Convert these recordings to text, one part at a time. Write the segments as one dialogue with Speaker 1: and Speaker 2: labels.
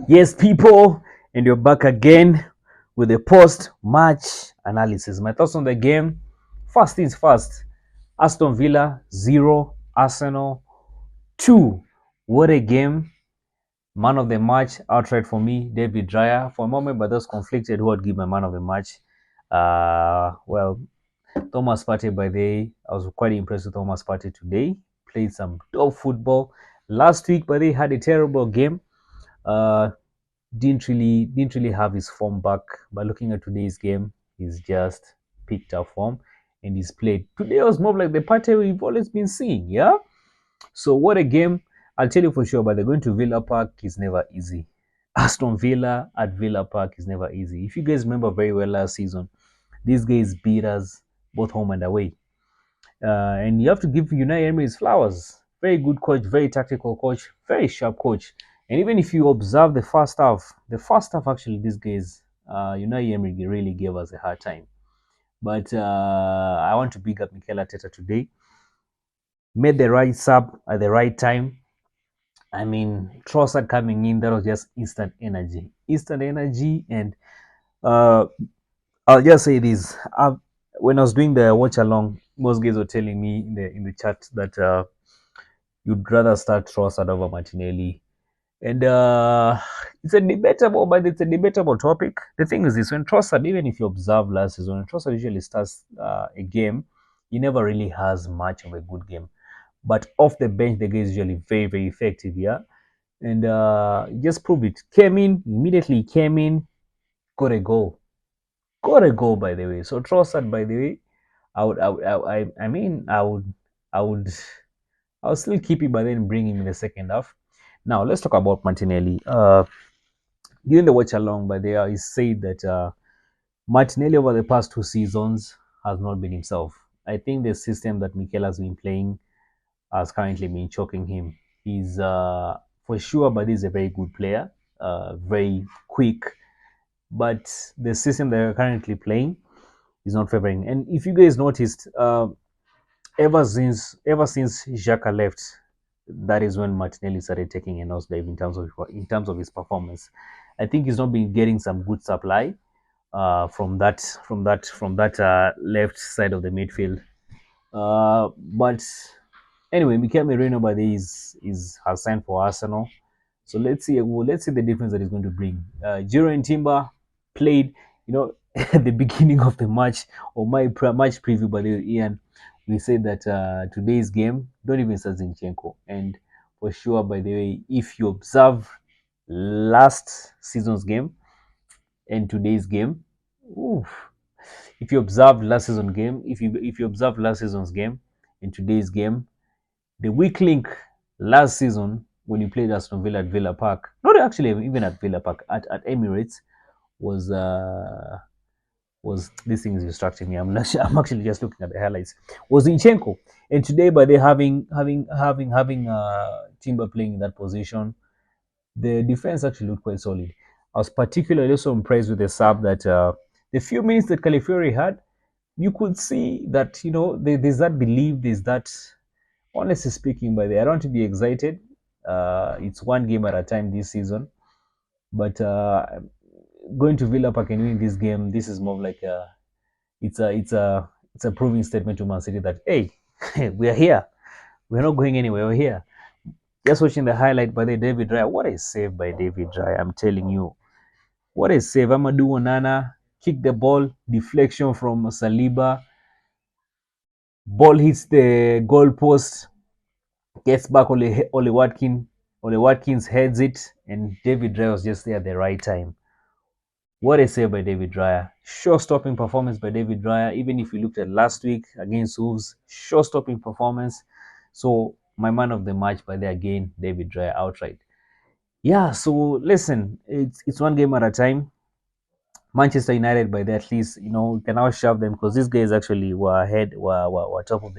Speaker 1: Yes, people, and you're back again with the post-match analysis. My thoughts on the game. First things first. Aston Villa 0, Arsenal 2. What a game. Man of the match outright for me, David Raya. For a moment, but those conflicted who would give my man of the match. Well, Thomas Partey, by the way, I was quite impressed with Thomas Partey today. Played some dope football. Last week, but they had a terrible game. Uh, didn't really have his form back. But looking at today's game, he's just picked up form and he's played. Today was more like the party we've always been seeing, yeah. So what a game! I'll tell you for sure. But they're going to Villa Park is never easy. Aston Villa at Villa Park is never easy. If you guys remember very well last season, these guys beat us both home and away. And you have to give Unai Emery his flowers. Very good coach, very tactical coach, very sharp coach. And even if you observe the first half actually, these guys, Unai Emery really gave us a hard time. But I want to big up Mikel Arteta today. Made the right sub at the right time. I mean, Trossard coming in, that was just instant energy. Instant energy. And uh, I'll just say this. When I was doing the watch along, most guys were telling me in the chat that you'd rather start Trossard over Martinelli. And it's a debatable, but it's a debatable topic. The thing is this: when Trossard, even if you observe last season, when Trossard usually starts a game, he never really has much of a good game. But off the bench, the guy is usually very, very effective, yeah. And just prove it. Came in immediately. Came in, got a goal. Got a goal, by the way. So Trossard, by the way, I mean, I would, I'll still keep it, but then bring him in the second half. Now let's talk about Martinelli. During the watch along, but there is said that Martinelli over the past 2 seasons has not been himself. I think the system that Mikel has been playing has currently been choking him. He's for sure, but he's a very good player, very quick. But the system they're currently playing is not favoring. And if you guys noticed, ever since Xhaka left, that is when Martinelli started taking a nosedive in terms of his performance. I think he's not been getting some good supply from that left side of the midfield. But anyway, Mikel Merino by this is has signed for Arsenal. So let's see the difference that he's going to bring. Jiro and Timber played, at the beginning of the match or my match preview by the Ian. We said that today's game, don't even start Zinchenko. And for sure, by the way, if you observe last season's game and today's game, oof, if you observe last season game, if you observe last season's game and today's game, the weak link last season when you played Aston Villa at Villa Park, not actually even at Villa Park, at Emirates, was this thing is distracting me. I'm actually just looking at the highlights. Was Zinchenko, and today by they having Timber playing in that position, the defense actually looked quite solid. I was particularly also impressed with the sub that the few minutes that Calafiori had, you could see that there's that belief, there's that. Honestly speaking, by the I don't want to be excited. It's one game at a time this season, but going to Villa Park and winning this game, this is more like it's a proving statement to Man City that hey, we are here, we're not going anywhere, we're here. Just watching the highlight by the David Raya. What a save by David Raya! I'm telling you, what a save. Amadou Onana kick the ball, deflection from Saliba, ball hits the goal post, gets back Ole Watkins heads it, and David Raya was just there at the right time. What a save by David Raya. Show-stopping performance by David Raya. Even if you looked at last week against Wolves, show-stopping performance. So my man of the match by there again, David Raya outright. Yeah, so listen, it's one game at a time. Manchester United by there at least, we can now shove them because these guys actually were ahead, were top of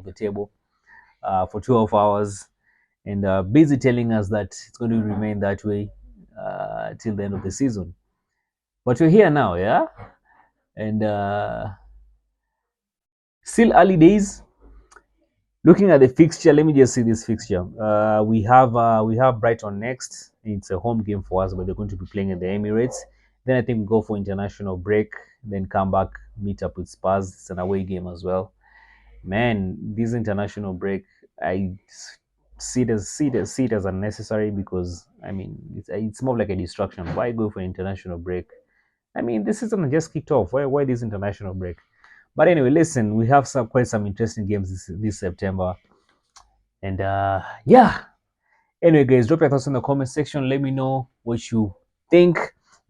Speaker 1: the table for 12 hours. And busy telling us that it's going to remain that way till the end of the season. But we're here now, yeah, and still early days. Looking at the fixture, let me just see this fixture. We have Brighton next, It's a home game for us, but they're going to be playing in the Emirates. Then I think we go for international break, then come back, meet up with Spurs. It's an away game as well. Man, this international break, I see it as unnecessary because I mean it's more like a distraction. Why go for an international break? I mean, this season just kicked off. Why this international break? But anyway, listen, we have quite some interesting games this September, and yeah. Anyway, guys, drop your thoughts in the comment section. Let me know what you think.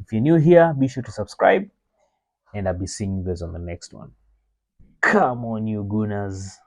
Speaker 1: If you're new here, be sure to subscribe, and I'll be seeing you guys on the next one. Come on, you Gunners.